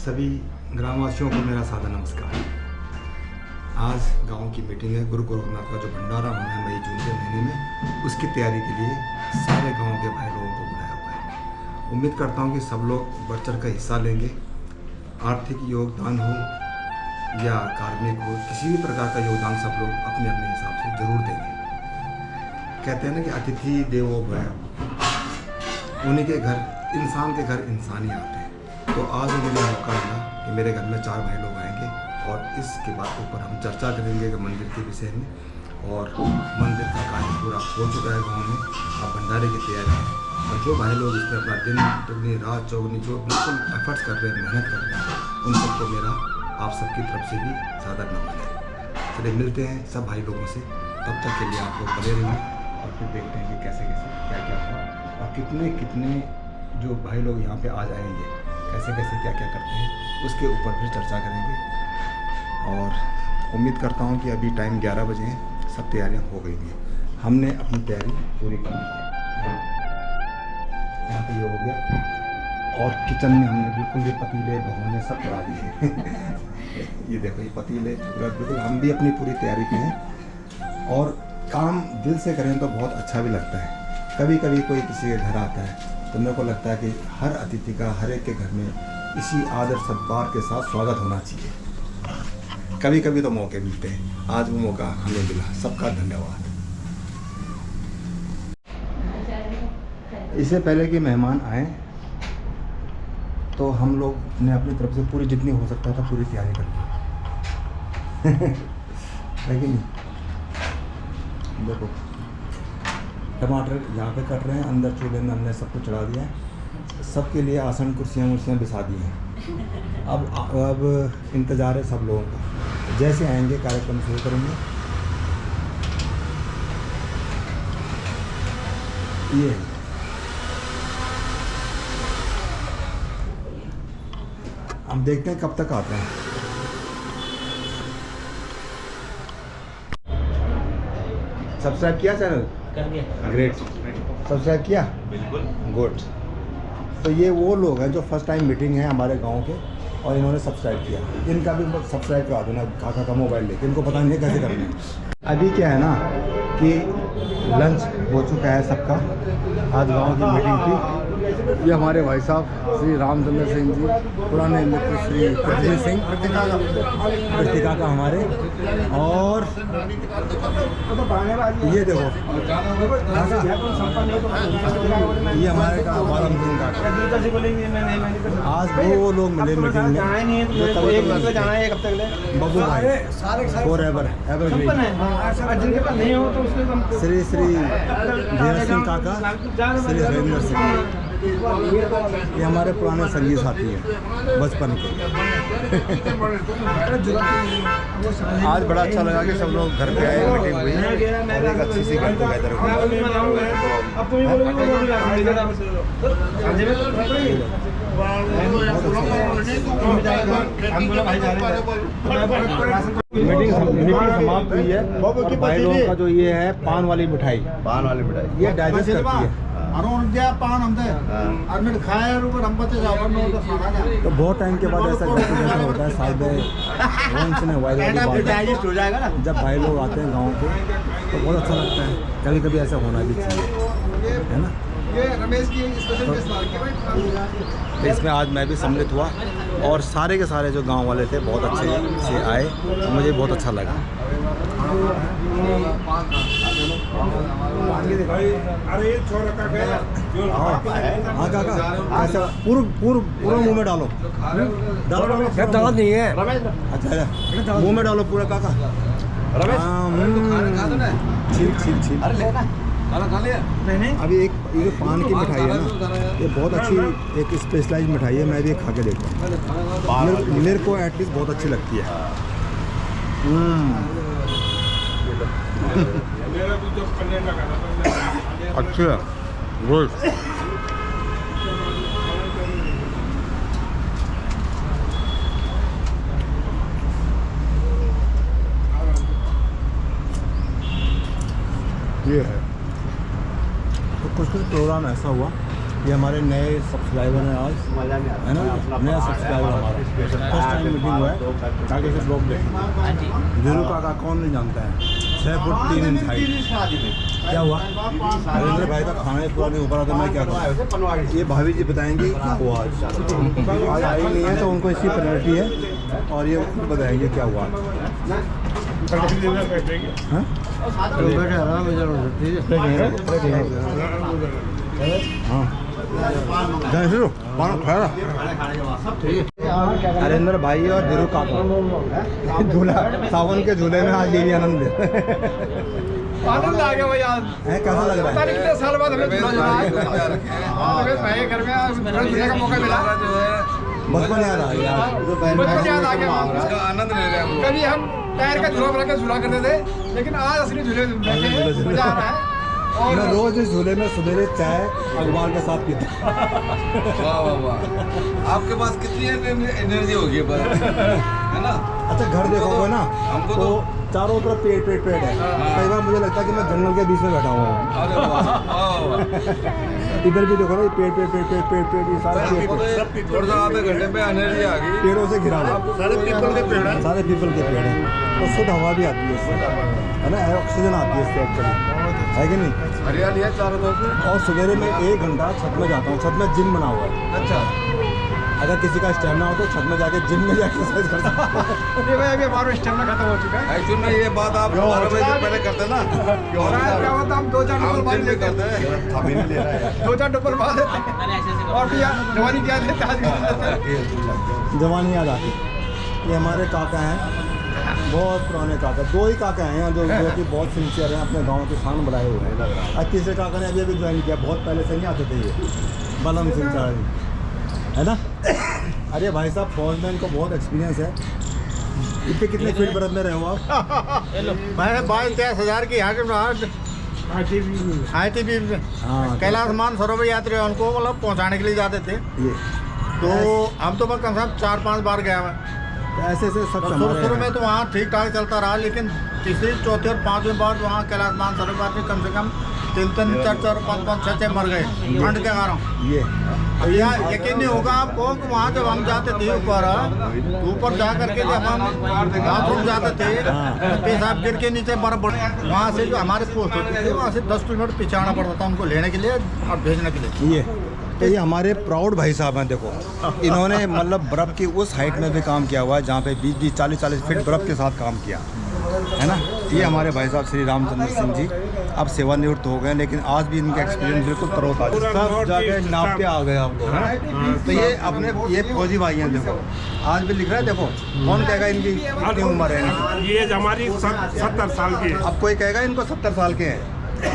सभी ग्रामवासियों को मेरा सादर नमस्कार। आज गांव की मीटिंग है। गुरु गोरखनाथ का जो भंडारा होना है मई जून के महीने में, उसकी तैयारी के लिए सारे गांव के भाई लोगों को बुलाया हुआ है। उम्मीद करता हूं कि सब लोग बढ़ चढ़ कर हिस्सा लेंगे। आर्थिक योगदान हो या कार्मिक हो, किसी भी प्रकार का योगदान सब लोग अपने अपने हिसाब से जरूर देंगे। कहते हैं ना कि अतिथि देवो भव, उन्हीं के घर, इंसान के घर इंसान ही आते हैं। तो आज मुझे मौका मिला कि मेरे घर में 4 भाई लोग आएंगे और इसके बाद ऊपर हम चर्चा करेंगे कि मंदिर के विषय में। और मंदिर का कार्य पूरा हो चुका है गांव में, अब भंडारे की तैयारी है। और जो भाई लोग इसमें अपना दिन दुगनी रात चौगनी जो बिल्कुल एफर्ट्स कर रहे हैं, मेहनत कर रहे हैं, उन सबको मेरा आप सबकी तरफ से भी सादर नमन है। चलिए मिलते हैं सब भाई लोगों से। तब तक के लिए आप लोग बने रहिए और फिर देखते हैं कि कैसे कैसे क्या क्या हुआ और कितने कितने जो भाई लोग यहाँ पे आ जाएंगे, कैसे कैसे क्या क्या करते हैं, उसके ऊपर फिर चर्चा करेंगे। और उम्मीद करता हूँ कि अभी टाइम 11 बजे हैं, सब तैयारियाँ हो गई हैं। हमने अपनी तैयारी पूरी कर ली है। यहाँ पे ये हो गया और किचन में हमने बिल्कुल ये पतीले भगोने सब करा दिए ये देखो ये पतीले बिल्कुल हम भी अपनी पूरी तैयारी की हैं। और काम दिल से करें तो बहुत अच्छा भी लगता है। कभी कभी कोई किसी के घर आता है तो मेरे को लगता है कि हर अतिथि का हर एक के घर में इसी आदर सत्कार के साथ स्वागत होना चाहिए। कभी कभी तो मौके मिलते हैं, आज वो मौका हमें मिला। सबका धन्यवाद। इससे पहले कि मेहमान आए तो हम लोग ने अपनी तरफ से पूरी जितनी हो सकता था पूरी तैयारी कर ली है कि नहीं। देखो टमाटर यहाँ पे कट रहे हैं, अंदर चूल्हे में हमने सब कुछ चढ़ा दिया है। सबके लिए आसन कुर्सियाँ उर्सियाँ बिछा दी हैं। अब इंतज़ार है सब लोगों का। जैसे आएंगे कार्यक्रम शुरू करेंगे। ये हम देखते हैं कब तक आते हैं। सब्सक्राइब किया चैनल? कर दिया। ग्रेट। सब्सक्राइब किया? बिल्कुल। गुड। तो ये वो लोग हैं जो फर्स्ट टाइम मीटिंग है हमारे गांव के और इन्होंने सब्सक्राइब किया। इनका भी सब्सक्राइब करा देना, काका का मोबाइल लेके। इनको पता नहीं है कैसे करना है। अभी क्या है ना कि लंच हो चुका है सबका। आज गांव की मीटिंग थी। ये हमारे भाई साहब श्री रामचंद्र सिंह जी, पुराने मित्र श्री पृथ्वी सिंह कृतिका का हमारे। और ये देखो ये हमारे का बालम सिंह का। आज वो लोग मिले मीटिंग में, बब्बू भाई फॉर एवर श्री श्री धीरज सिंह काका, श्री हरेंद्र सिंह। ये हमारे पुराने संगी साथी हैं बचपन के। आज बड़ा अच्छा लगा कि सब लोग घर पे आए, मीटिंग हुई और एक अच्छी सी गेट टुगेदर हुई। मीटिंग समाप्त हुई है। भाई लोगों का जो ये है पान वाली मिठाई ये डाइजेस्ट करती है। तो बहुत टाइम के बाद ऐसा होता है साल में वंस ने डाइजेस्ट हो जाएगा ना। जब भाई लोग आते हैं गाँव के तो बहुत अच्छा लगता है। कभी कभी ऐसा होना भी चाहिए, है ना। तो इसमें आज मैं भी सम्मिलित हुआ और सारे के सारे जो गांव वाले थे बहुत अच्छे से आए और मुझे बहुत अच्छा लगा। हाँ काका ऐसा पूरा मुंह में डालो। डालो नहीं है। अच्छा मुंह में डालो पूरा काका। छील अभी एक ये पान की मिठाई है ना, ये बहुत अच्छी एक स्पेशलाइज मिठाई है। मैं भी खा के देखता हूँ। मेरे को एटलीस्ट बहुत अच्छी लगती है। अच्छा गुड। ये है तो कुछ प्रोग्राम ऐसा हुआ ये हमारे नए सब्सक्राइबर हैं आज, है ना, नया सब्सक्राइबर हमारा फर्स्ट टाइम मीटिंग हुआ है, ताकि से ब्लॉग देखें। धीरू काका कौन नहीं जानता है, 6 फुट 3 इंच हाइट। क्या हुआ हरेंद्र भाई का खाना ही पूरा नहीं हो पा रहा, तो मैं क्या करूँ? ये भाभी जी बताएंगे क्या हुआ आज आई नहीं है, तो उनको इसकी पेनल्टी है और ये खुद बताएंगे क्या हुआ। हरेंद्र भाई और धीरू काका झूला, सावन के झूले में आज यही आनंद है। आनंद आ गया भाई आज। कैसा लग रहा है? कितने साल बाद हमें झूला झूला भाई घर में झूलने का मौका मिला, बचपन याद आ गया, बचपन याद आ गया, इसका आनंद ले रहे हैं। कभी हम टायर का झूला बना के झूला करते थे, लेकिन आज असली झूले मजा आ रहा है। और मैं रोज इस झूले में सवेरे चाय अखबार के साथ पीता। वाह वाह वाह, आपके पास कितनी एनर्जी होगी है ना। अच्छा घर देखोगे ना, हमको तो चारों तरफ पेड़ है। कई बार मुझे लगता है कि मैं जंगल के बीच में बैठा हुआ हूँ। अरे वाह, इधर भी देखो ना, ये पेड़ ये सारे पेड़, थोड़ा सा आधे घंटे में एनर्जी आ गई। पेड़ों से घिरा हुआ, सारे पीपल के पेड़ हैं, तो शुद्ध हवा भी आती है इससे, है ना, ऑक्सीजन आती है इससे एक्चुअली, है कि नहीं। हरियाली है चारों तरफ। और सवेरे में 1 घंटा छत में जाता हूँ, छत में जिम बना हुआ है। अच्छा, अगर किसी का स्टेमिना हो तो छत में जाके जिम में जाके एक्सरसाइज कर सकता है। नहीं भाई, अभी हमारा स्टेमिना खत्म हो चुका है। एक्चुअली में ये बात आप 12 बजे से पहले करते ना, और आज क्या होता है, हम 2-4 डुबल मार लेते करते हैं। 2-4 डुबल मार लेते हैं और भी जवानी क्या देते आज। जवानी याद आती। ये हमारे काका हैं, बहुत पुराने काका, 2 ही काका हैं जो कि बहुत सिंसियर हैं, अपने गांव के शान बढ़ाए हुए हैं। और तीसरे काका ने अभी ज्वाइन किया, बहुत पहले से नहीं आते थे ये, बलम सिंह चार्ज, है ना। अरे भाई साहब फौज में इनको बहुत एक्सपीरियंस है। इतने कितने फील्ड बरत में रहे हो आप? मैं 22-23 हज़ार की ITB में कैलाश मानसरोवर यात्री उनको मतलब पहुंचाने के लिए जाते थे, ये तो हम तो मैं कम से कम 4-5 बार गया मैं। ऐसे सब शुरू में तो वहाँ ठीक ठाक चलता रहा, लेकिन तीसरी, चौथी और 5वीं बार वहाँ कैलाश मानसरोवर में कम से कम 3-3, 4-4, 5-5, 6-6 मर गए ठंड के कारण। ये भैया यकीन नहीं होगा आपको कि वहाँ जब हम जाते थे ऊपर जा करके जब हम बाथरूम जाते थे, पेशाब गिर के नीचे बर्फ पड़, वहाँ से जो हमारे पोस्ट होते थे वहाँ से 10 किलोमीटर पीछे आना पड़ता था उनको लेने के लिए और भेजने के लिए। ये हमारे प्राउड भाई साहब हैं। देखो इन्होंने मतलब बर्फ़ की उस हाइट में भी काम किया हुआ है जहाँ पे 20-20, 40-40 फीट बर्फ़ के साथ काम किया है ना। ये हमारे भाई साहब श्री रामचंद्र सिंह जी अब सेवानिवृत्त हो गए, लेकिन आज भी इनका एक्सपीरियंस बिल्कुल तरोताज़ा, सब जाके नाप के आ गए आपको, है ना। तो ये अपने ये फौजी भाई हैं। देखो आज भी लिख रहा है, देखो कौन कहेगा इनकी कितनी उम्र है। ये हमारी 70 साल की है। अब कोई कहेगा इनको 70 साल के हैं।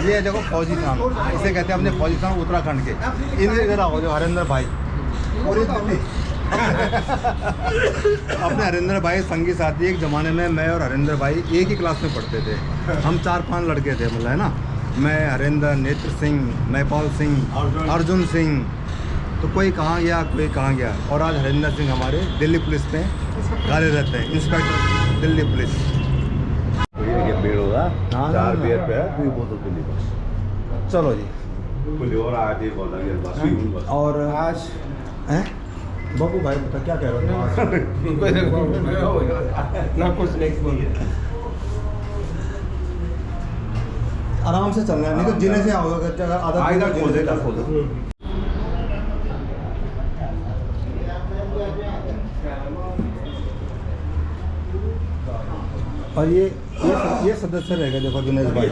ये देखो फौजी साहब, इसे कहते हैं अपने फौजी साहब उत्तराखंड के। इनके जरा हो जो हरेंद्र भाई पूरी अपने हरेंद्र भाई संगी साथी, एक ज़माने में मैं और हरेंद्र भाई एक ही क्लास में पढ़ते थे। हम 4-5 लड़के थे, मतलब है ना, मैं, हरेंद्र, नेत्र सिंह, मैपाल सिंह, अर्जुन सिंह, तो कोई कहाँ गया कोई कहाँ गया। और आज हरेंद्र सिंह हमारे दिल्ली पुलिस में कार्यरत हैं, इंस्पेक्टर दिल्ली पुलिस। भीड़ होगा, हाँ, 4 बियर पे 2 बोतल के लिए बस। चलो जी, कुछ और आगे बोलेंगे बस। और आज हैं बाबू भाई बता क्या कह रहे हो? ना कुछ नहीं, आराम से चलना है, नहीं तो जिने से आओगे आधा खोल देगा। और ये सदस्य रहेगा। देखो दिनेश भाई,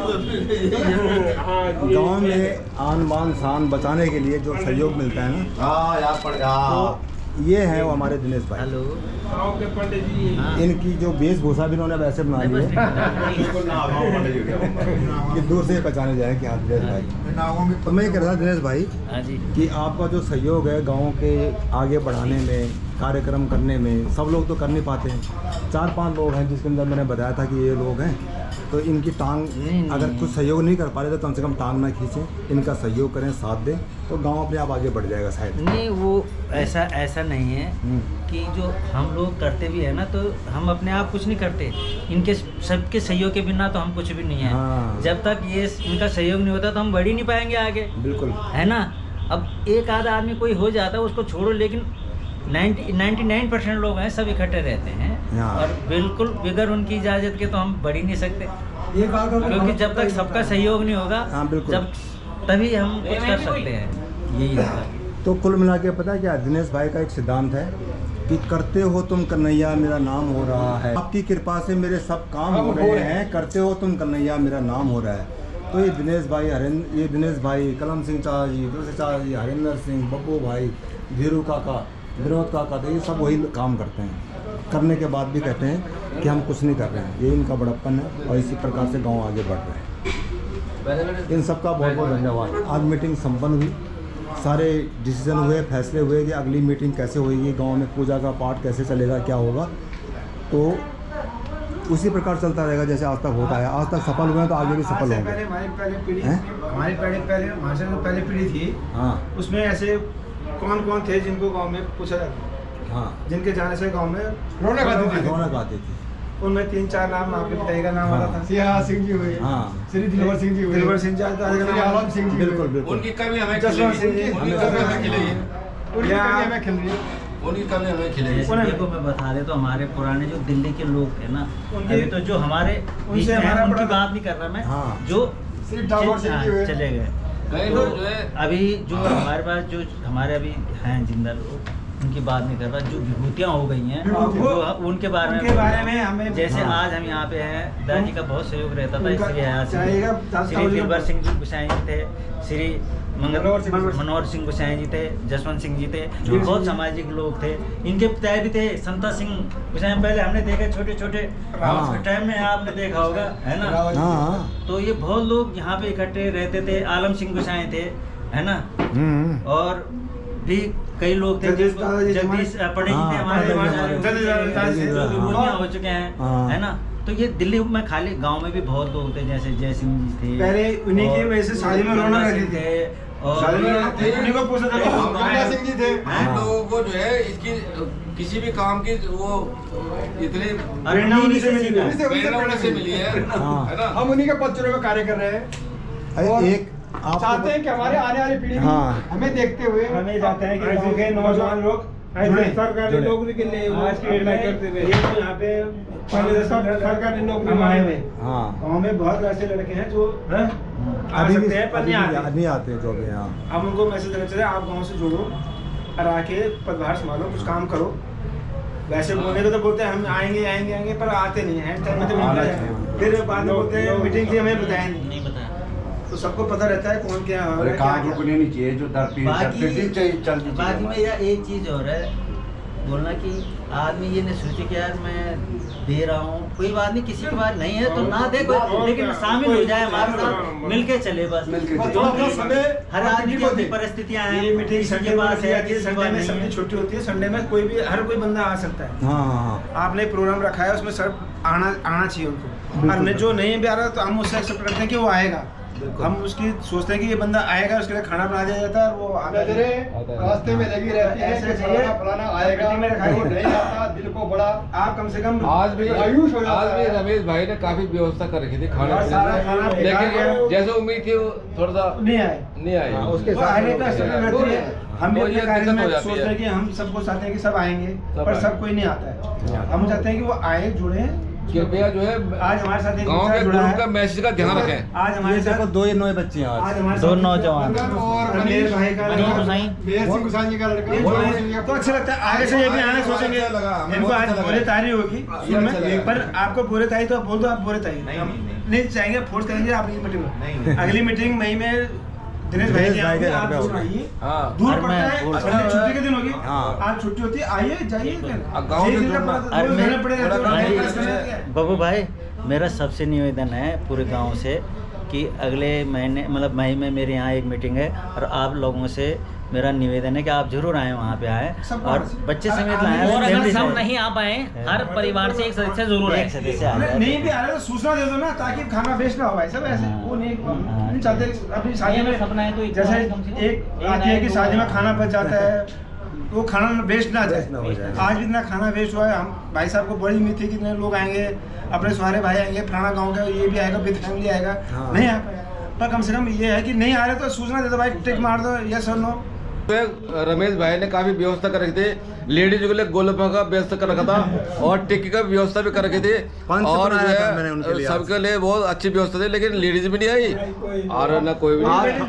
गांव में आन बान शान बचाने के लिए जो सहयोग मिलता है ना, तो ये है वो हमारे दिनेश भाई। हेलो, इनकी जो वेशभूषा भी इन्होंने वैसे बना ली है कि दूर से पहचाने जाए कि हाँ दिनेश भाई। तो मैं ये कह रहा था दिनेश भाई हाँ जी, कि आपका जो सहयोग है गाँव के आगे बढ़ाने में, कार्यक्रम करने में, सब लोग तो कर नहीं पाते हैं। 4-5 लोग हैं जिसके अंदर मैंने बताया था कि ये लोग हैं, तो इनकी टांग अगर कुछ सहयोग नहीं कर पा रहे तो कम से कम टांग ना खींचें, इनका सहयोग करें, साथ दें, तो गांव अपने आप आगे बढ़ जाएगा शायद। नहीं वो ऐसा नहीं है कि जो हम लोग करते भी है ना, तो हम अपने आप कुछ नहीं करते, इनके सबके सहयोग के बिना तो हम कुछ भी नहीं है। हाँ। जब तक ये इनका सहयोग नहीं होता तो हम बढ़ ही नहीं पाएंगे आगे, बिल्कुल है ना। अब एक आधा आदमी कोई हो जाता है उसको छोड़ो, लेकिन 99% लोग हैं सब इकट्ठे रहते हैं हाँ। और बिल्कुल बगैर उनकी इजाज़त के तो हम बढ़ ही नहीं सकते, क्योंकि जब तक सबका सहयोग नहीं होगा हाँ, बिल्कुल। जब तभी हम कुछ कर सकते हैं। यही है। तो कुल मिला के पता है क्या, दिनेश भाई का एक सिद्धांत है कि करते हो तुम कन्हैया मेरा नाम हो रहा है, आपकी कृपा से मेरे सब काम हो रहे हैं, करते हो तुम कन्हैया मेरा नाम हो रहा है। तो ये दिनेश भाई कलम सिंह चाचा जी, दूसरे चाचा जी, हरिंदर सिंह, बब्बू भाई, धीरू काका, विनोद काका, तो ये सब वही काम करते हैं, करने के बाद भी कहते हैं कि हम कुछ नहीं कर रहे हैं। ये इनका बड़प्पन है और इसी प्रकार से गाँव आगे बढ़ रहे हैं। इन सबका बहुत बहुत धन्यवाद। आज मीटिंग संपन्न हुई, सारे डिसीजन हुए, फैसले हुए कि अगली मीटिंग कैसे होगी, गांव में पूजा का पाठ कैसे चलेगा, क्या होगा, तो उसी प्रकार चलता रहेगा जैसे आज तक होता है। आज तक सफल हुए हैं तो आगे भी सफल होंगे। हमारी पहले पीढ़ी थी, हाँ उसमें ऐसे कौन कौन थे जिनको गांव में पूछा जाता, हाँ, जिनके जाने से गांव में रौनक आती थी। उनमें 3-4 नाम आपके पिताजी का नाम हाँ। आता था। सिया सिंह जी हुए, हाँ श्री दिलवर सिंह जी हुए, दिलवर सिंह जी आता श्री आलम सिंह जी बिल्कुल हुए। बिल्कुल। उनकी कमी हमें जसवंत सिंह खिलेगी, जी, उनकी कमी हमें खिलेगी, उनकी कमी हमें खिल रही है। उनकी कमी हमें खिलेगी। जैसे देखो मैं बता दे तो हमारे पुराने जो दिल्ली के लोग थे ना, उनके- अभी तो जो हमारे उनसे बीच में हैं, हमारा उनकी बड़ा- बात नहीं कर रहा मैं, हाँ। जो श्री ठाकुर सिंह जी हुए। चले गए। कई लोग जो है अभी जो हमारे पास जो हमारे अभी हैं जिंदा लोग, उनकी बात नहीं कर रहा, जो विभूतियाँ हो गई हैं विभूतियाँ। जो उनके बारे में उनके बारे में हमें जैसे हाँ। आज हम यहाँ पे हैं, दादी का बहुत सहयोग रहता था, उनका इसलिए आया चाहेगा, श्री दिलबर सिंह जी गुसाई जी थे, श्री मनोहर सिंह गुसाई जी थे, जसवंत सिंह जी थे, ये बहुत सामाजिक लोग थे। इनके पिता भी थे संता सिंह गुसाई, पहले हमने देखे छोटे छोटे हाँ। टाइम में आपने देखा होगा, है ना। हाँ तो ये बहुत लोग यहाँ पे इकट्ठे रहते थे। आलम सिंह गुसाई थे, है ना, और भी कई लोग थे जगदीश जिनको दादाजी जगदीश पंडित जी थे हाँ, हमारे, पंडित जी जो विभूतियाँ हो चुके हैं, हाँ। है ना। तो ये दिल्ली में खाली गांव में भी बहुत लोग थे, जैसे जय सिंह जी थे, पहले उन्हीं की और वजह से शादी में रौनक रहती थी। और शादी में उन्हीं को पूछा जाता था। गंगा सिंह जी थे। हम लोगों को जो है इसकी किसी भी काम की वो इतनी प्रेरणा उन्हीं से मिली है। प्रेरणा उन्हीं से मिली है, हाँ। है ना। हम उन्हीं के पदचुनों में कार्य कर रहे हैं अरे और एक आप चाहते हैं कि हमारे आने वाली पीढ़ी भी हाँ। हमें देखते हुए हमें जाते हैं कि गाँव के नौजवान लोग सरकारी जुड़े। नौकरी के लिए आज के डेट में ये जो यहाँ पे पहले सरकारी नौकरी में आए हुए हैं। हाँ गाँव में बहुत ऐसे लड़के हैं जो आ अभी भी सकते हैं पर नहीं आते। नहीं आते जो भी यहाँ। हम उनको मैसेज देना चाहिए, आप गाँव से जुड़ो और आके पदभार संभालो, कुछ काम करो। वैसे बोलने को तो बोलते हैं हम आएंगे आएंगे आएंगे, पर आते नहीं हैं, टाइम में तो मिलता है। फिर बाद में बोलते हैं मीटिंग थी हमें बताया नहीं। नहीं बताया। तो सबको पता रहता है कौन क्या हो रहा है, क्या क्या। रुकनी नहीं चाहिए, जो बाकी मेरा एक चीज़ और है बोलना कि आदमी ये नहीं सोचे कि यार मैं दे रहा हूँ, कोई बात नहीं, किसी की बात नहीं है तो ना दे कोई, लेकिन शामिल हो जाए हमारे साथ, मिलके चले बस। तो अपना समय हर आदमी की अपनी परिस्थितियाँ हैं, ये मीटिंग किसी संडे के पास है, किसी के संडे पास में नहीं सबकी है। छुट्टी होती है। संडे में कोई भी हर कोई बंदा आ सकता है। हाँ हाँ आपने प्रोग्राम रखा है उसमें सब आना चाहिए उनको, और जो नहीं भी आ रहा तो हम उससे एक्सेप्ट करते हैं कि वो आएगा। हम उसकी सोचते हैं कि ये बंदा आएगा, उसके लिए खाना बना दिया जाता है और वो नजरें रास्ते में लगी रहती है ऐसे कि चाहिए। फलाना आएगा, मीटिंग में रखाइए। वो नहीं आता, दिल को बड़ा आप कम से कम आज भी आयुष हो जाता आज भी है। रमेश भाई ने काफी व्यवस्था कर रखी थी खाने और सारा खाना पीने की, बेकार लेकिन गया। जैसे उम्मीद थी वो थोड़ा सा नहीं आए। नहीं आई। उसके वो आने का स्थिति रहती है। हम भी तो अपने ये कार्य दिक्कत में हो जाती सोचते है। हैं कि हम सबको चाहते हैं कि सब आएंगे, सब पर सब आएंगे। कोई नहीं आता है। हम चाहते हैं कि वो आए, जुड़े। कृपया जो है आज हमारे साथ एक गांव बच्चा के जुड़ा ग्रुप है। का मैसेज का ध्यान रखें। आज हमारे ये साथ देखो दो ये नए बच्चे हैं आज आज। हमारे दो साथ नौजवान। और रणवीर भाई का मनीष गुसाई। मेहर सिंह गुसाई जी का लड़का ये वो जुड़े। इसलिए तो अच्छा लगता है, आगे से ये भी आना सोचेंगे। अच्छा लगा, हमें इनको बहुत आज अच्छा लगा। बोले तारी होगी अच्छा लगा। पर आपको बोले तारी तो आप बोल दो, आप बोले तारी नहीं चाहेंगे, फोर्स करेंगे आप ये मीटिंग में। अगली मीटिंग मई में दिनेश भाई के यहाँ होगी, आप जरूर आइए। हाँ। दूर और पड़ता मैं है, बोल संडे रहा हूँ। छुट्टी के दिन होगी। हाँ। आज छुट्टी होती है, आइए जाइए। अब गाँव छह में दिन का जुड़ना। पड़ा- अरे रोज मैं- रहना पड़ेगा, थोड़ा तो काम नहीं है। पास करना है। बाबू भाई मेरा सबसे निवेदन है पूरे गांव से कि अगले महीने मतलब मई में मेरे यहाँ एक मीटिंग है, और आप लोगों से मेरा निवेदन है कि आप जरूर आएँ, वहाँ पे आएँ और बच्चे समेत लाएँ। और अगर फैमिली सब समेत। नहीं आ पाए, हर परिवार से एक सदस्य जरूर आए। एक सदस्य आ जाए। नहीं भी आ रहा है तो सूचना दे दो ना, ताकि खाना वेस्ट ना हो भाई सब। ऐसे वो नहीं चाहते अपनी शादी में। सपना है तो एक जैसे कम से कम एक आती है कि दो शादी में खाना बच जाता है, वो खाना वेस्ट ना वेस्ट ना हो जाए। जाए। आज भी इतना खाना वेस्ट हुआ है। हम भाई साहब को बड़ी उम्मीद थी कि इतने लोग आएंगे, अपने सारे भाई आएंगे, फलाना गाँव का ये भी आएगा, विद फैमिली आएगा, हाँ। नहीं आ पाया। पर कम से कम ये है कि नहीं आ रहे तो सूचना दे दो भाई, टिक मार दो, यस और नो। रमेश भाई ने काफी व्यवस्था कर रखी थी, लेडीज के लिए गोलगप्पे का व्यवस्था कर रखा था और टिक्की का व्यवस्था भी कर रखी थी और जो है सबके लिए बहुत अच्छी व्यवस्था थी, लेकिन लेडीज भी नहीं आई और ना कोई भी मेरे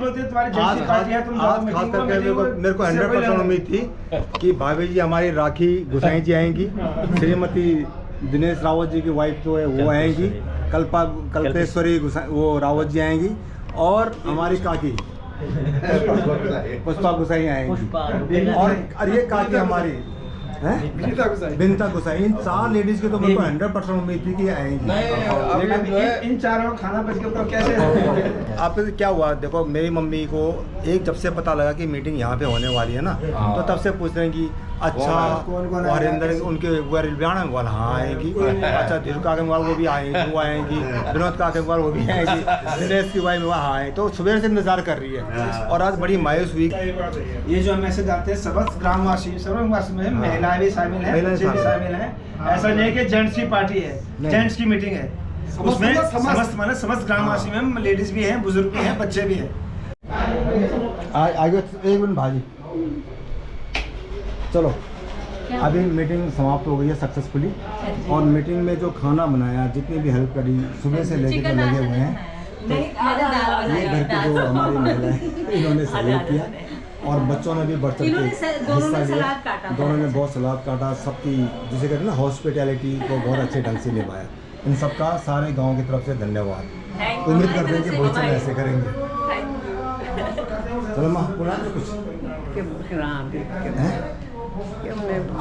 को 100% उम्मीद थी कि भाभी जी हमारी राखी गुसाई जी आएंगी, श्रीमती दिनेश रावत जी की वाइफ जो है वो आएंगी, कल्पेश्वरी वो रावत जी आएंगी और हमारी काकी पुष्पा गुसाई आएंगी और ये काकी हमारी बिनता गुसाई। इन 4 लेडीज की तो मेरे को 100% उम्मीद थी कि ये आएंगी। लेकिन इन चारों का खाना बच के तो कैसे आपके क्या हुआ, देखो मेरी मम्मी को जब से पता लगा कि मीटिंग यहाँ पे होने वाली है ना, तो तब से पूछ रहे हैं कि अच्छा हरिंदर उनके वाल हाँ आएंगी, अच्छा धीरू काकनवाल वो भी आएंगी, वो आएंगी, विनोद काकनवाल वो भी आएंगी, दिनेश की वाइफ वहाँ आए, तो सुबह से इंतजार कर रही है और आज बड़ी मायूस हुई। ये जो मैसेज आते हैं समस्त ग्रामवासी में महिलाएं भी शामिल हैं, बच्चे भी शामिल हैं, ऐसा नहीं है कि जेंट्स की पार्टी है, जेंट्स की मीटिंग है, उसमें समस्त ग्रामवासी में लेडीज भी हैं, बुजुर्ग भी हैं, बच्चे भी हैं। आगे एक मिनट भाजी, चलो अभी मीटिंग समाप्त हो गई है सक्सेसफुली और मीटिंग में जो खाना बनाया, जितनी भी हेल्प करी सुबह से लेकर के लगे हुए हैं, तो ये घर की जो हमारी महिलाएं इन्होंने सहयोग किया और बच्चों ने भी बढ़ चढ़ के हिस्सा लिया, दोनों ने बहुत सलाद काटा, सबकी जिसे कहते हैं ना हॉस्पिटैलिटी को बहुत अच्छे ढंग से निभाया। इन सबका सारे गाँव की तरफ से धन्यवाद। उम्मीद करते हैं कि भविष्य में ऐसे करेंगे। चलो माँ बोला कुछ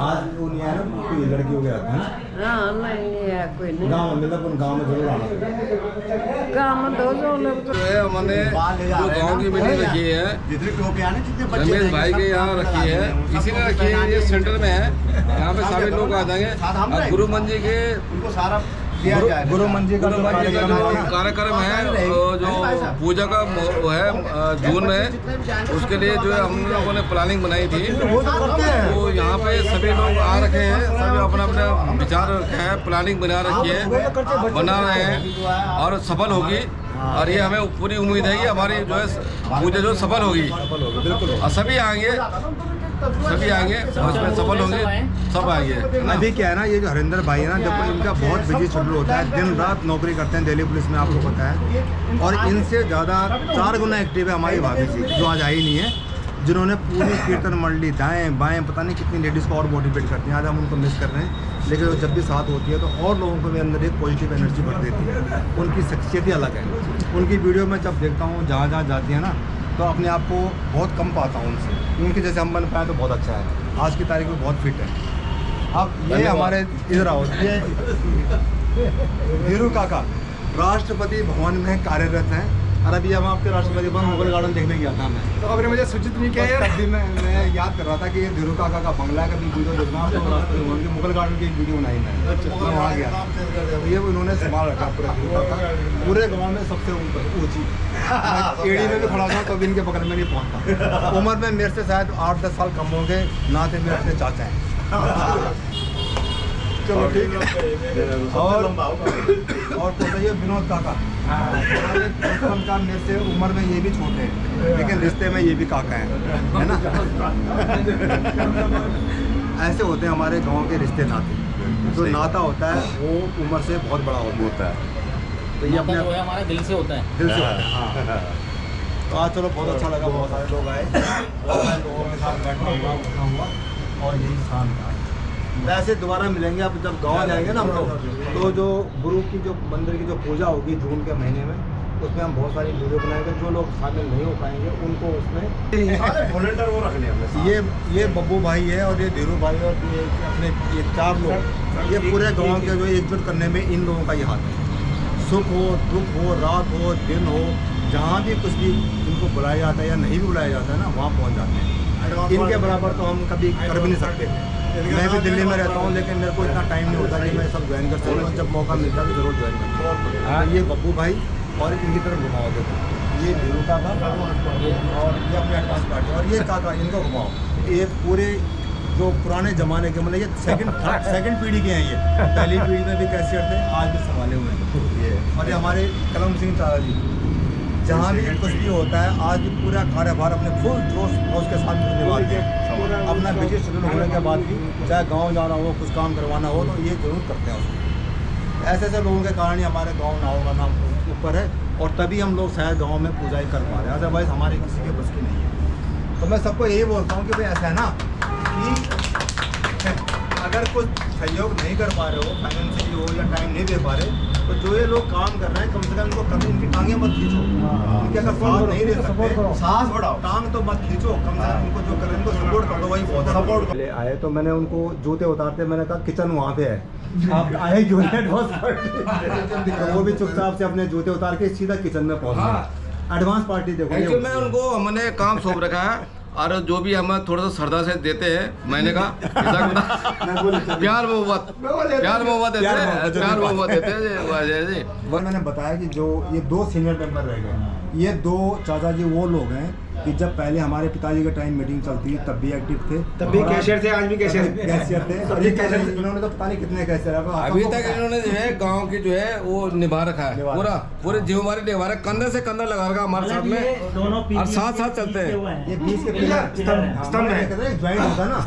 आज वो नहीं आया ना, कोई लड़की वगैरह था ना? नहीं कोई नहीं। गाँव में मतलब गाँव में जरूर आना, गाँव में दो जो है हमने जो गांव की मीटिंग रखी है रमेश भाई के यहाँ रखी है, इसी ने रखी है, ये सेंटर में है, यहाँ पे सभी लोग आ जाएंगे। गुरु मंजी के गुरु मंजी का कार्यक्रम है जो पूजा का वो है जून में, उसके लिए जो है हम लोगों ने प्लानिंग बनाई थी, तो यहाँ पे सभी लोग आ रखे हैं, सभी अपना अपना विचार रखे हैं, प्लानिंग बना रखी है, बना रहे हैं और सफल होगी और ये हमें पूरी उम्मीद है कि हमारी जो है पूजा जो सफल होगी और सभी आएंगे और उसमें सफल होंगे, सब आएंगे। अभी क्या है ना, ये जो हरिंदर भाई है ना, जब इनका बहुत बिजी शेड्यूल होता है, दिन रात नौकरी करते हैं दिल्ली पुलिस में, आपको पता है, और इनसे ज़्यादा 4 गुना एक्टिव है हमारी भाभी जी जो आज आई नहीं है, जिन्होंने पूरी कीर्तन मंडली दाएं बाएं पता नहीं कितनी लेडीज़ को और मोटिवेट करती हैं। आज हम उनको मिस कर रहे हैं, लेकिन वो जब भी साथ होती है तो और लोगों को भी अंदर एक पॉजिटिव एनर्जी भर देती है। उनकी शख्सियत ही अलग है। उनकी वीडियो में जब देखता हूँ जहाँ जहाँ जाती है ना, तो अपने आप को बहुत कम पाता हूँ उनसे, उनके जैसे हम बन पाए तो बहुत अच्छा है। आज की तारीख में बहुत फिट है। अब ये हमारे इधर आओ, ये धीरू काका राष्ट्रपति भवन में कार्यरत हैं और अभी हम आपके राष्ट्रपति भवन मुगल गार्डन देखने गया था मैं, तो अगर मुझे सूचित नहीं किया यार, तभी मैं याद कर रहा था कि ये धीरू काका का बंगला है, कभी वीडियो देखना तो राष्ट्रपति भवन के मुगल गार्डन की एक वीडियो बनाई मैं वहाँ गया, तो ये उन्होंने संभाल रखा पूरा धीरू काका, पूरे गाँव में सबसे ऊँची एड़ी में भी खड़ा था तो भी इनके बगल में नहीं पहुँचता। उम्र में मेरे से शायद 8-10 साल कम होंगे, नाते मेरे अपने चाचा हैं। चलो ठीक है। और बताइए विनोद काका, मेरे से उम्र में ये भी छोटे हैं लेकिन रिश्ते में ये भी काका है ना। ऐसे होते हैं हमारे गांव के रिश्ते नाते, जो नाता होता है वो उम्र से बहुत बड़ा होता है, तो ये अपने हमारे दिल से होता है, दिल से होता है। हाँ, तो आज चलो बहुत अच्छा लगा, बहुत सारे लोग आए, लोगों के साथ बैठना हुआ, उठना हुआ और यही शाम था। वैसे दोबारा मिलेंगे, अब जब गाँव जाएंगे ना हम लोग, तो जो गुरु की जो मंदिर की जो पूजा होगी जून के महीने में, उसमें हम बहुत सारी वीडियो बनाएंगे। जो लोग शामिल नहीं हो पाएंगे उनको उसमें वॉलंटियर वो रखने हैं। ये बब्बू भाई है और ये धीरू भाई और ये अपने ये 4 लोग, ये पूरे गाँव के जो एकजुट करने में इन लोगों का ही हाथ है। सुख हो, दुख हो, रात हो, दिन हो, जहाँ भी कुछ भी इनको बुलाया जाता है या नहीं भी बुलाया जाता है ना, वहाँ पहुँच जाते हैं। इनके बराबर तो हम कभी कर भी नहीं सकते। मैं भी दिल्ली में रहता हूँ लेकिन मेरे को इतना टाइम नहीं होता कि मैं सब ज्वाइन कर सकूँ, जब मौका मिलता है तो जरूर ज्वाइन करता हूँ। ये बब्बू भाई और इनकी तरफ घुमाओ, देखो ये धीरू काका और ये अपने आकाश पार्टी और ये काका, इनको घुमाओ। ये पूरे जो पुराने ज़माने के, मतलब ये सेकंड पीढ़ी के हैं। ये पहली पीढ़ी में भी कैशियर थे, आज भी संभाले हुए हैं। और ये हमारे कलम सिंह चाचा जी जहाँ भी कुछ भी होता है आज भी पूरा कार्यभार अपने फुल जोश के साथ निभाते हैं। अपना बिजी शेड्यूल होने के बाद भी चाहे गांव जाना हो, कुछ काम करवाना हो तो ये जरूर करते हैं उसको। ऐसे ऐसे लोगों के कारण ही हमारे गांव नाव का नाम ऊपर है और तभी हम लोग शायद गांव में पूजा ही कर पा रहे हैं, अदरवाइज़ हमारे किसी के बस की नहीं है। तो मैं सबको यही बोलता हूँ कि भाई ऐसा है ना कि अगर कुछ सहयोग नहीं कर पा रहे हो, फाइनेंशियली हो या टाइम नहीं दे पा रहे, तो जो ये लोग काम कर रहे हैं कम से कम इनको करने, इनकी टांगें मत खींचो। इनके अगर साथ नहीं दे सकते, सांस बढ़ाओ, टांग तो मत खींचो, कम से कम इनको जो कर रहे हैं इनको सपोर्ट कर दो, वही बहुत है। सपोर्ट ले आए तो मैंने उनको जूते उतारते, मैंने कहा किचन वहाँ पे है, आप आए क्यों नहीं एडवांस पार्टी। तो वो भी चुपचाप से अपने जूते उतार के सीधा किचन में पहुँच गए। एडवांस पार्टी देखो। एक्चुअली में उनको हमने काम सौंप रखा है और जो भी हमें थोड़ा सा श्रद्धा से देते हैं, मैंने कहा प्यार मोहब्बत देते हैं। वो मैंने बताया कि जो ये 2 सीनियर मेंबर रह गए, ये 2 चाचा जी वो लोग हैं कि जब पहले हमारे पिताजी के टाइम मीटिंग चलती तब भी एक्टिव थे, तब भी कैशियर थे, आज भी कैशियर थे। इन्होंने तो पता नहीं कितने कैशियर अभी तक इन्होंने जो है गांव की जो है वो निभा रखा है, पूरी जिम्मेवारी निभा रहा है, कंधे से कंधा लगा रखा हमारे साथ में दोनों और साथ साथ चलते हैं। ये 20 के स्तंभ है, ज्वाइंट होता है ना,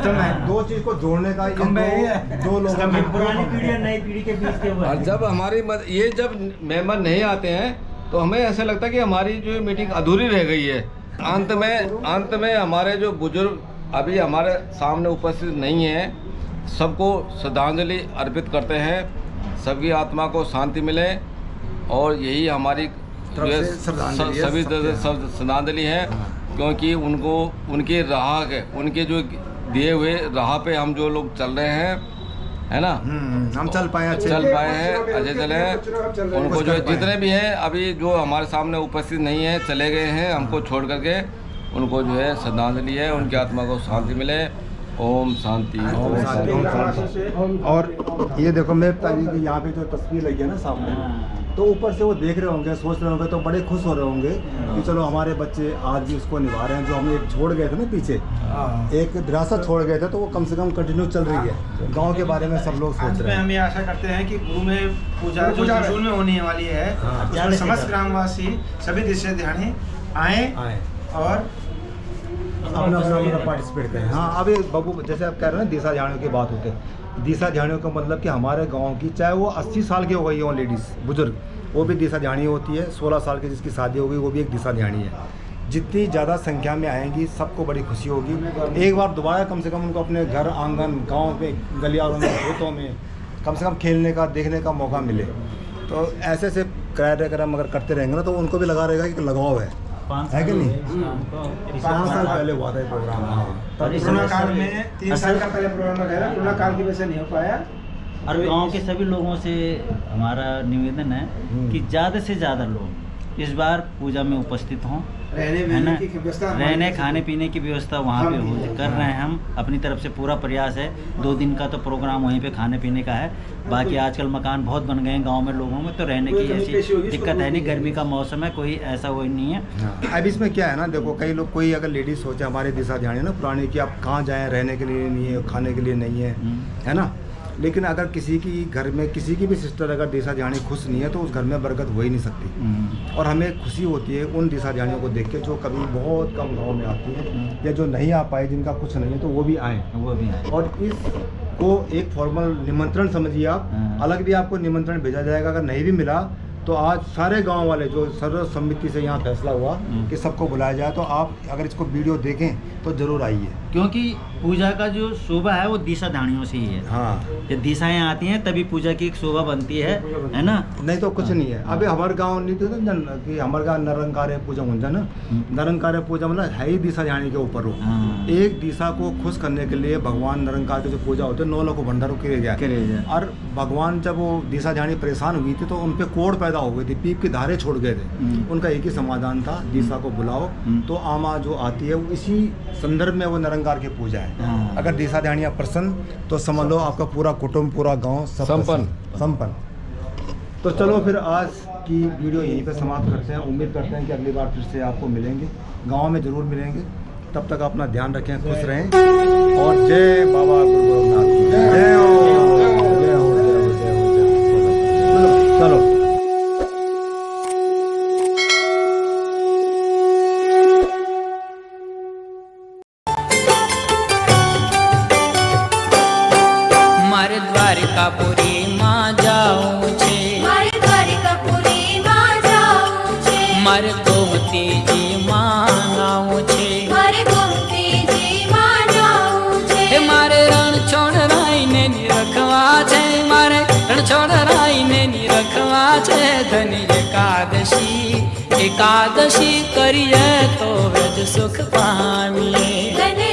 2 चीज को जोड़ने का, 2 लोग पुरानी पीढ़ी और नई पीढ़ी के बीच के हुए। और जब हमारी ये जब मेंबर नहीं आते हैं तो हमें ऐसा लगता है कि हमारी जो मीटिंग अधूरी रह गई है। अंत में हमारे जो बुजुर्ग अभी हमारे सामने उपस्थित नहीं है, सबको श्रद्धांजलि अर्पित करते हैं, सबकी आत्मा को शांति मिले और यही हमारी सभी श्रद्धांजलि है, क्योंकि उनको उनके उनके जो दिए हुए राह पे हम जो लोग चल रहे हैं, है ना, हम चल पाए हैं, अच्छे चले हैं। उनको जो जितने भी हैं अभी जो हमारे सामने उपस्थित नहीं है, चले गए हैं हमको छोड़ करके, उनको जो है श्रद्धांजलि है, उनकी आत्मा को शांति मिले। ओम शांति, ओम शांति। और ये देखो मेरे पिताजी की यहाँ पे जो तस्वीर लगी है ना सामने, तो ऊपर से वो देख रहे होंगे, सोच रहे होंगे, तो बड़े खुश हो रहे होंगे कि चलो हमारे बच्चे आज भी उसको निभा रहे हैं जो हम एक छोड़ गए थे ना पीछे, एक विरासत छोड़ गए थे, तो वो कम से कम कंटिन्यू चल रही है। गांव के बारे में सब लोग सोच रहे हैं। हम ये आशा करते हैं कि गुरु में पूजा जो जून में होने वाली है, उसमें समस्त ग्रामवासी सभी दिशा ध्यानी आए और अपना पार्टिसिपेट करें। हाँ, अभी बाबू जैसे आप कह रहे हैं ना दिशा झाड़ियों की बात होते हैं, दिशा झाड़ियों का मतलब कि हमारे गांव की चाहे वो 80 साल की हो गई हो लेडीज़ बुजुर्ग, वो भी दिशा झाड़ी होती है। 16 साल की जिसकी शादी हो गई वो भी एक दिशा झाड़ी है। जितनी ज़्यादा संख्या में आएंगी सबको बड़ी खुशी होगी। एक बार दोबारा कम से कम उनको अपने घर आंगन गाँव में गलियारों में खेतों में कम से कम खेलने का देखने का मौका मिले। तो ऐसे ऐसे कार्यक्रम अगर करते रहेंगे ना तो उनको भी लगा रहेगा कि लगाव है कि नहीं। 5 साल पहले हुआ था ये प्रोग्राम। कोरोना काल में 3 साल का पहले प्रोग्राम लगाया, कोरोना काल की वजह से नहीं हो पाया। और गांव के सभी लोगों से हमारा निवेदन है कि ज़्यादा से ज़्यादा लोग इस बार पूजा में उपस्थित हों, रहने खाने पीने की व्यवस्था वहाँ पे हो कर रहे हैं। हम अपनी तरफ से पूरा प्रयास है। 2 दिन का तो प्रोग्राम वहीं पे खाने पीने का है। बाकी आजकल मकान बहुत बन गए हैं गांव में लोगों में, तो रहने की ऐसी दिक्कत है नहीं। गर्मी का मौसम है, कोई ऐसा वो नहीं है। अब इसमें क्या है ना, देखो कई लोग, कोई अगर लेडीज सोचे हमारे दिशा ध्यान है ना पुरानी कि आप कहाँ जाएँ, रहने के लिए नहीं है, खाने के लिए नहीं है ना। लेकिन अगर किसी की घर में किसी की भी सिस्टर अगर दिशा ध्यानी खुश नहीं है तो उस घर में बरकत हो ही नहीं सकती। और हमें खुशी होती है उन दिशा ध्यानियों को देख के जो कभी बहुत कम गाँव में आती है या जो नहीं आ पाए, जिनका कुछ नहीं है, तो वो भी आए। और इसको एक फॉर्मल निमंत्रण समझिए आप। अलग भी आपको निमंत्रण भेजा जाएगा, अगर नहीं भी मिला तो आज सारे गांव वाले जो सर्वसम्मति से यहाँ फैसला हुआ कि सबको बुलाया जाए, तो आप अगर इसको वीडियो देखें तो जरूर आइए, क्योंकि पूजा का जो शोभा है वो दिशा धानियों से ही है। हाँ, जब दिशाएं आती हैं तभी पूजा की एक शोभा बनती है ना। नहीं तो कुछ नहीं है। अभी हमारे गांव नहीं थे कि हमारे गाँव निरंकार पूजा हो ना, निरंकार पूजा मतलब है ही दिशा जाने के ऊपर हो। एक दिशा को खुश करने के लिए भगवान निरंकार की जो पूजा होती है 9 लोग भंडारों के लिए। और भगवान जब वो दिशा जानी परेशान हुई थी तो उन पे कोड़ पैदा हो गई थी, पीप की धारे छोड़ गए थे। उनका एक ही समाधान था, दिशा को बुलाओ तो आमा जो आती है वो इसी संदर्भ में वो निरंकार की पूजा है। अगर दिशा ध्यानिया प्रसन्न तो समझ लो आपका पूरा कुटुंब पूरा गांव संपन्न। तो चलो फिर आज की वीडियो यहीं पे समाप्त करते हैं। उम्मीद करते हैं कि अगली बार फिर से आपको मिलेंगे, गांव में जरूर मिलेंगे। तब तक अपना ध्यान रखें, खुश रहें और जय बाबा गुरु गोरखनाथ की जय हो। चलो। દ્વારકાપુરીમાં જાઉં છે, મારે દ્વારકાપુરીમાં જાવું છે, મારે ગોમતીજીમાં નાવું છે, મારે ગોમતીજીમાં જાવું છે, એ મારે રણછોડ રાઈને નિરખવા છે, મારે રણછોડ રાઈને નિરખવા છે. ધની એકાદશી કરીએ તો વેદ સુખ પામીએ. ધન્ય